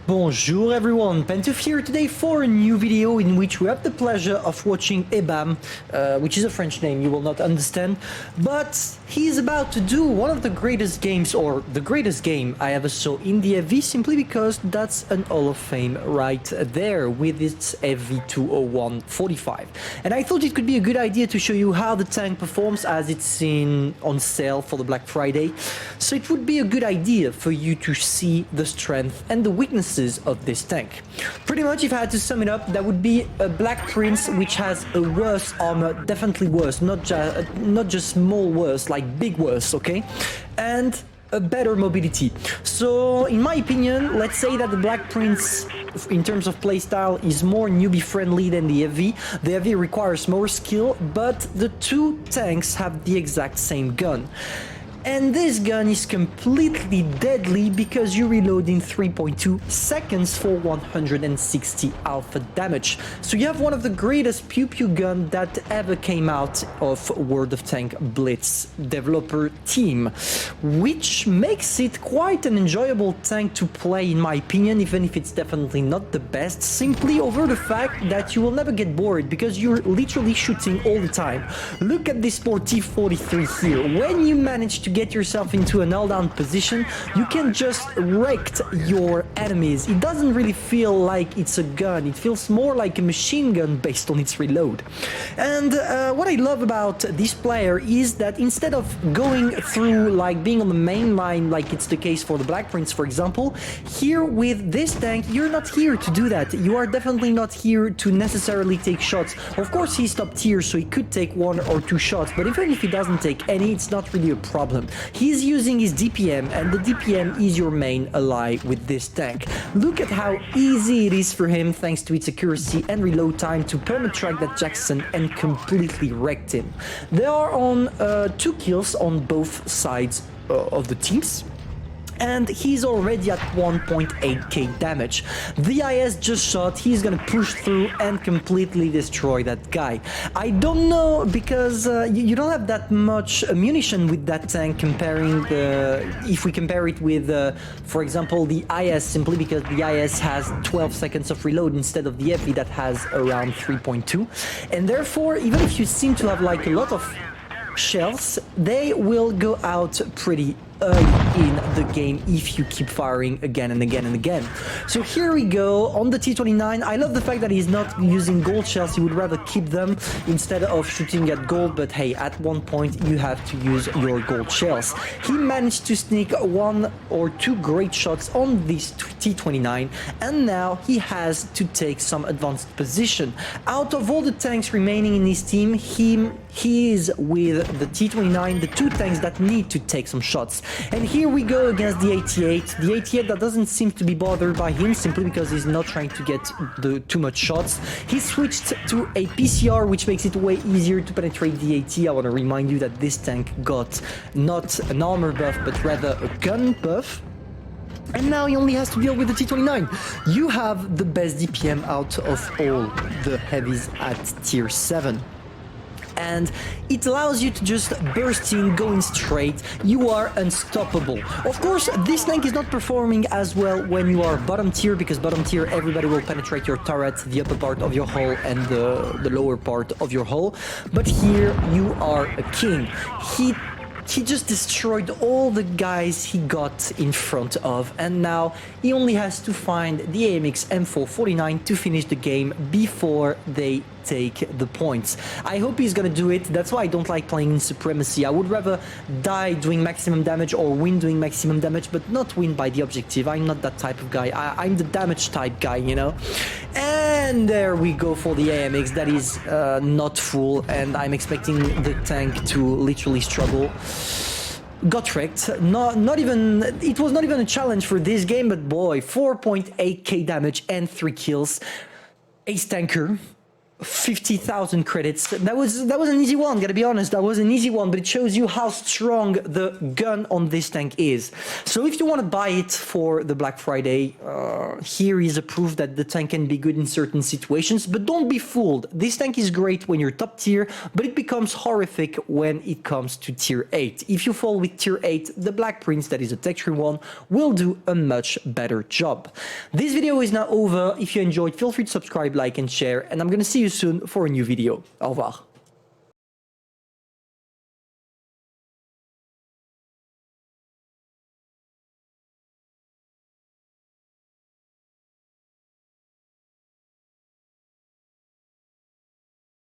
Bonjour everyone, Pantoufleee here today for a new video in which we have the pleasure of watching Ebam, which is a French name you will not understand, but he's about to do one of the greatest games, or the greatest game I ever saw in the FV, simply because that's an Hall of Fame right there with its FV201 45. And I thought it could be a good idea to show you how the tank performs as it's on sale for the Black Friday. So it would be a good idea for you to see the strength and the weaknesses of this tank. Pretty much, if I had to sum it up, that would be a Black Prince which has a worse armor, definitely worse, not just small worse, like big worse, okay? And a better mobility. So in my opinion, let's say that the Black Prince in terms of playstyle is more newbie friendly than the FV. The FV requires more skill, but the two tanks have the exact same gun. And this gun is completely deadly because you reload in 3.2 seconds for 160 alpha damage. So you have one of the greatest Pew Pew gun that ever came out of World of Tank Blitz developer team, which makes it quite an enjoyable tank to play in my opinion, even if it's definitely not the best, simply over the fact that you will never get bored because you're literally shooting all the time. Look at this Sportif 43 here. When you manage to get yourself into an all-down position, you can just wreck your enemies. It doesn't really feel like it's a gun, it feels more like a machine gun based on its reload. And what I love about this player is that instead of going through, like being on the main line like it's the case for the Black Prince for example, here with this tank you're not here to do that. You are definitely not here to necessarily take shots. Of course he's top tier, so he could take one or two shots, but even if he doesn't take any, it's not really a problem. He's using his DPM, and the DPM is your main ally with this tank. Look at how easy it is for him, thanks to its accuracy and reload time, to perma-track that Jackson and completely wrecked him. They are on 2 kills on both sides of the teams, and he's already at 1.8k damage. The IS just shot, he's gonna push through and completely destroy that guy. I don't know, because you don't have that much ammunition with that tank comparing if we compare it with, for example, the IS, simply because the IS has 12 seconds of reload instead of the FV that has around 3.2. And therefore, even if you seem to have like a lot of shells, they will go out pretty early in the game if you keep firing again and again and again. So here we go on the T29. I love the fact that he's not using gold shells. He would rather keep them instead of shooting at gold, but hey, at one point you have to use your gold shells. He managed to sneak 1 or 2 great shots on this T29, and now he has to take some advanced position. Out of all the tanks remaining in his team, he is with the T29, the 2 tanks that need to take some shots. And here we go against the 88. The 88 that doesn't seem to be bothered by him, simply because he's not trying to get too much shots. He switched to a PCR, which makes it way easier to penetrate the AT. I want to remind you that this tank got not an armor buff, but rather a gun buff. And now he only has to deal with the T29. You have the best DPM out of all the heavies at tier 7. And it allows you to just burst in, going straight. You are unstoppable. Of course, this tank is not performing as well when you are bottom tier, because bottom tier everybody will penetrate your turret, the upper part of your hull and the lower part of your hull. But here you are a king. He just destroyed all the guys he got in front of, and now he only has to find the AMX M449 to finish the game before they take the points. I hope he's gonna do it. That's why I don't like playing in Supremacy. I would rather die doing maximum damage or win doing maximum damage, but not win by the objective. I'm not that type of guy. I'm the damage type guy, you know? And there we go for the AMX. That is not full, and I'm expecting the tank to literally struggle. Got wrecked. It was not even a challenge for this game, but boy, 4.8k damage and 3 kills. Ace tanker. 50,000 credits. That was an easy one, gotta be honest. That was an easy one, but it shows you how strong the gun on this tank is. So if you want to buy it for the Black Friday, here is a proof that the tank can be good in certain situations, but don't be fooled. This tank is great when you're top tier, but it becomes horrific when it comes to tier 8. If you fall with tier 8, the Black Prince, that is a texture one, will do a much better job. This video is now over. If you enjoyed, feel free to subscribe, like, and share, and I'm gonna see you soon for a new video. Au revoir.